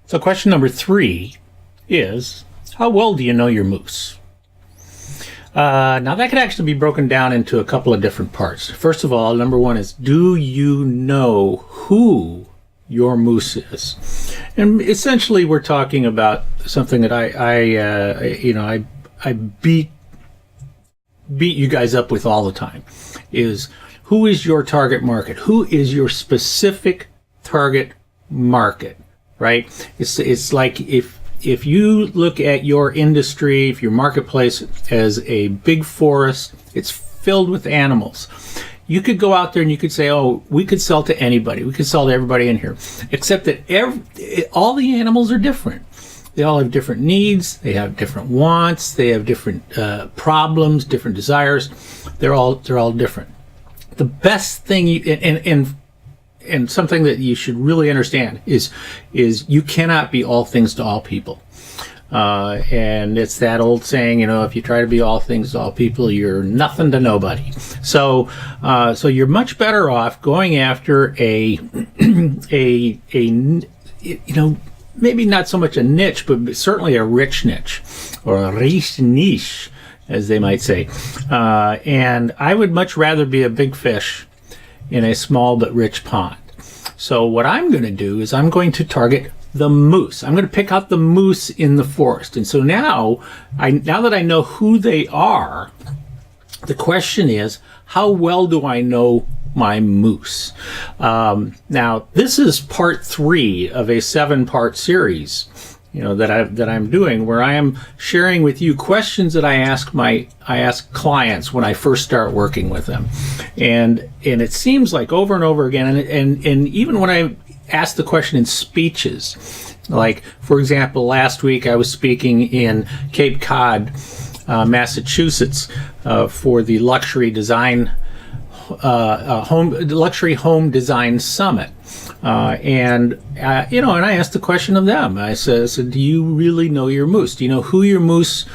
So question number 3 is, how well do you know your moose? Now that could actually be broken down into a couple of different parts. First of all, number 1 is, do you know who your moose is? And essentially we're talking about something that I beat you guys up with all the time, is who is your target market? Who is your specific target market, right? It's like if you look at your industry, if your marketplace as a big forest, it's filled with animals. You could go out there and you could say, oh, we could sell to anybody. We could sell to everybody in here. Except that all the animals are different. They all have different needs. They have different wants. They have different problems, different desires. They're all different. The best thing, and something that you should really understand is you cannot be all things to all people. And it's that old saying, if you try to be all things to all people, you're nothing to nobody. So you're much better off going after a maybe not so much a niche, but certainly a rich niche, or a riche niche, as they might say. And I would much rather be a big fish in a small but rich pond. So what I'm going to do is I'm going to target the moose. I'm going to pick out the moose in the forest. And so now that I know who they are, the question is, how well do I know my moose? Now, this is part 3 of a 7-part series, that I'm doing, where I am sharing with you questions that I ask clients when I first start working with them, and it seems like over and over again, and even when I ask the question in speeches, like for example, last week I was speaking in Cape Cod, Massachusetts, for the luxury home design summit, and I asked the question of them. I said, do you really know your moose? Do you know who your moose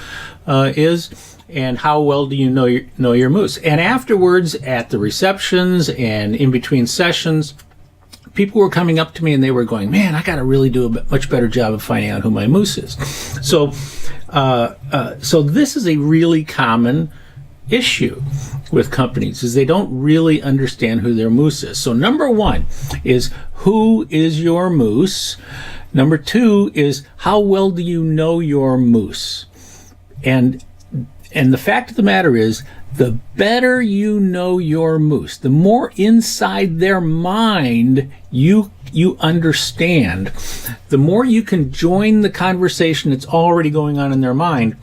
is, and how well do you know your moose? And afterwards, at the receptions and in between sessions, people were coming up to me and they were going, man, I got to really do a much better job of finding out who my moose is. So this is a really common issue with companies, is they don't really understand who their moose is. So number 1 is, who is your moose? Number 2 is, how well do you know your moose? And the fact of the matter is, the better you know your moose, the more inside their mind you understand, the more you can join the conversation that's already going on in their mind,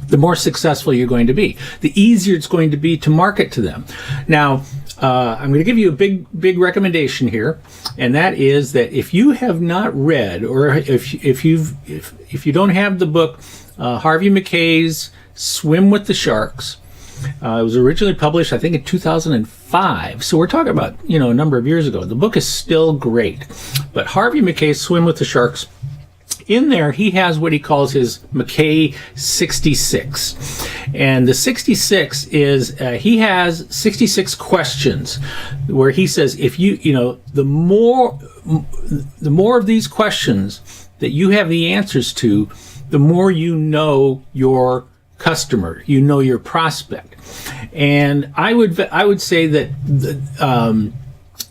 the more successful you're going to be. The easier it's going to be to market to them. Now, I'm going to give you a big recommendation here, and that is that if you have not read, or if you don't have the book, Harvey Mackay's Swim with the Sharks. It was originally published, I think, in 2005. So we're talking about, a number of years ago. The book is still great. But Harvey Mackay's Swim with the Sharks, in there, he has what he calls his Mackay 66. And the 66 is, he has 66 questions where he says, if the more of these questions that you have the answers to, the more you know your customer, you know your prospect. And I would say that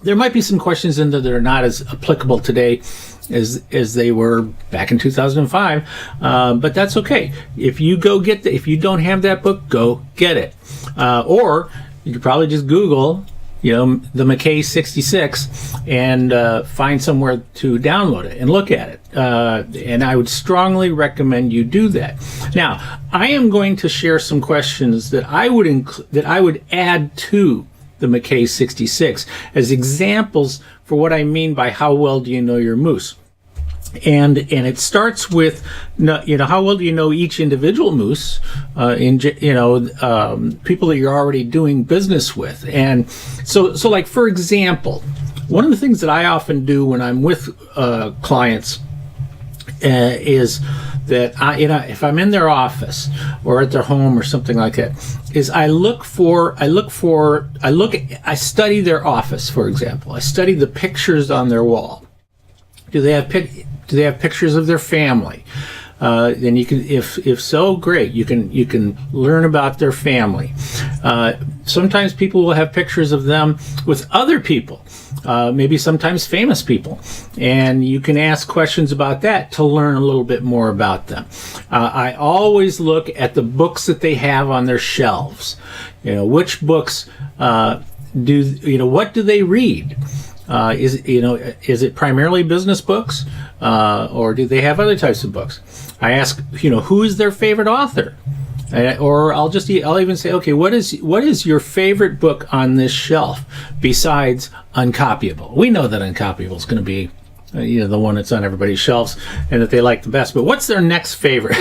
there might be some questions in there that are not as applicable today as they were back in 2005, but that's okay. If you if you don't have that book, go get it, or you could probably just Google, the Mackay 66, and find somewhere to download it and look at it. And I would strongly recommend you do that. Now, I am going to share some questions that I would add to the Mackay 66 as examples for what I mean by how well do you know your moose. And it starts with, how well do you know each individual moose, people that you're already doing business with. And so like, for example, one of the things that I often do when I'm with clients is that if I'm in their office or at their home or something like that, is I study their office, for example. I study the pictures on their wall. Do they have pictures of their family? Then you can, if so, great. You can learn about their family. Sometimes people will have pictures of them with other people, maybe sometimes famous people, and you can ask questions about that to learn a little bit more about them. I always look at the books that they have on their shelves. Which books what do they read? Is it primarily business books, or do they have other types of books? I ask, who is their favorite author? Or I'll even say, okay, what is your favorite book on this shelf besides Uncopyable? We know that Uncopyable is going to be, the one that's on everybody's shelves and that they like the best. But what's their next favorite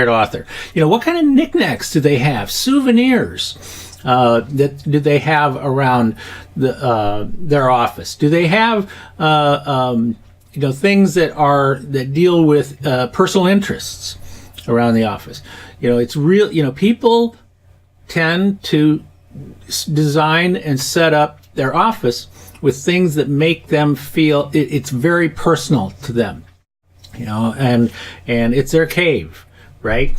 author? What kind of knickknacks do they have? Souvenirs that do they have around their office? Do they have things that deal with personal interests around the office? It's real. People tend to design and set up their office with things that make them feel it's very personal to them. And it's their cave, right?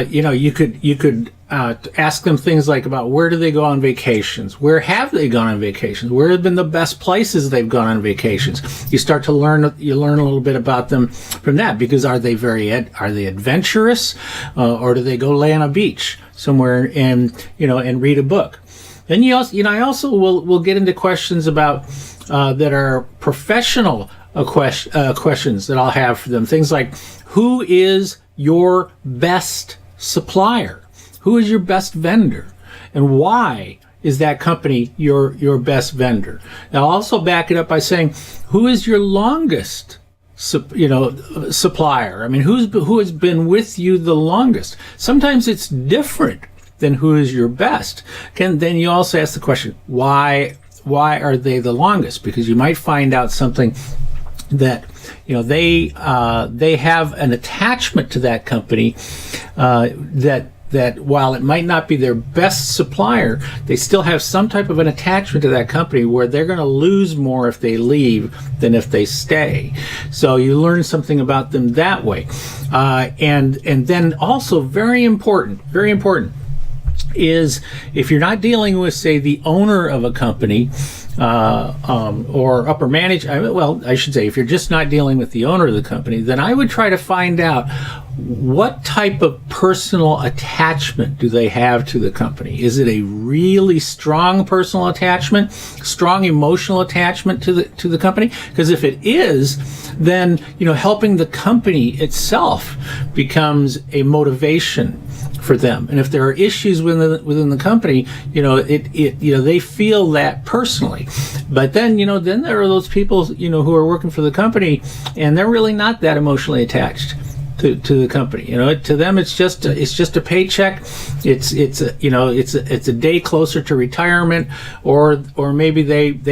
You could ask them things like about where do they go on vacations? Where have they gone on vacations? Where have been the best places they've gone on vacations? You start to learn a little bit about them from that, because are they adventurous, or do they go lay on a beach somewhere and read a book? Then I also will get into questions about that are professional questions that I'll have for them. Things like, who is your best supplier? Who is your best vendor? And why is that company your best vendor? Now, I'll also back it up by saying, who is your longest supplier? I mean, who has been with you the longest? Sometimes it's different than who is your best. Then you also ask the question, why are they the longest? Because you might find out something that they have an attachment to that company, that while it might not be their best supplier, they still have some type of an attachment to that company where they're going to lose more if they leave than if they stay. So you learn something about them that way. And then also very important is, if you're not dealing with, say, the owner of a company, or upper management, I should say, if you're just not dealing with the owner of the company, then I would try to find out what type of personal attachment do they have to the company. Is it a really strong personal attachment, strong emotional attachment to the company? Because if it is, then helping the company itself becomes a motivation for them. And if there are issues within the company, they feel that personally. But then there are those people who are working for the company, and they're really not that emotionally attached to the company. To them it's just a paycheck. It's a day closer to retirement, or maybe they've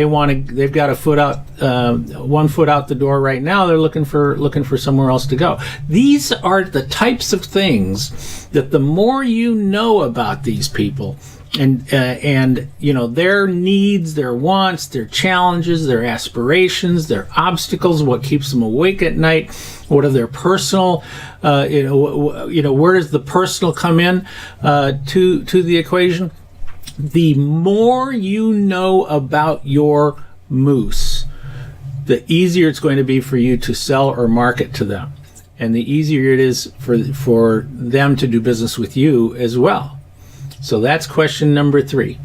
got one foot out the door right now. They're looking for somewhere else to go. These are the types of things that the more you know about these people, and their needs, their wants, their challenges, their aspirations, their obstacles, what keeps them awake at night, what are their personal, where does the personal come in to the equation? The more you know about your moose, the easier it's going to be for you to sell or market to them, and the easier it is for them to do business with you as well. So that's question number 3.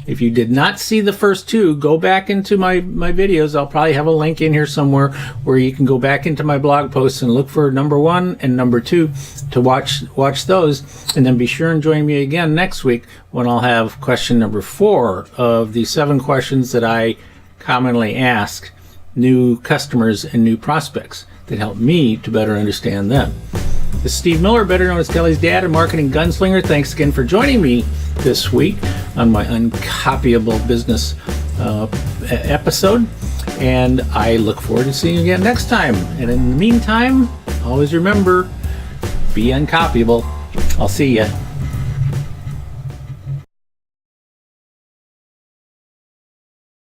If you did not see the first 2, go back into my videos. I'll probably have a link in here somewhere where you can go back into my blog posts and look for number 1 and number 2 to watch those. And then be sure and join me again next week when I'll have question number 4 of the 7 questions that I commonly ask new customers and new prospects that help me to better understand them. This is Steve Miller, better known as Kelly's dad and marketing gunslinger. Thanks again for joining me this week on my Uncopyable Business episode. And I look forward to seeing you again next time. And in the meantime, always remember, be uncopyable. I'll see ya.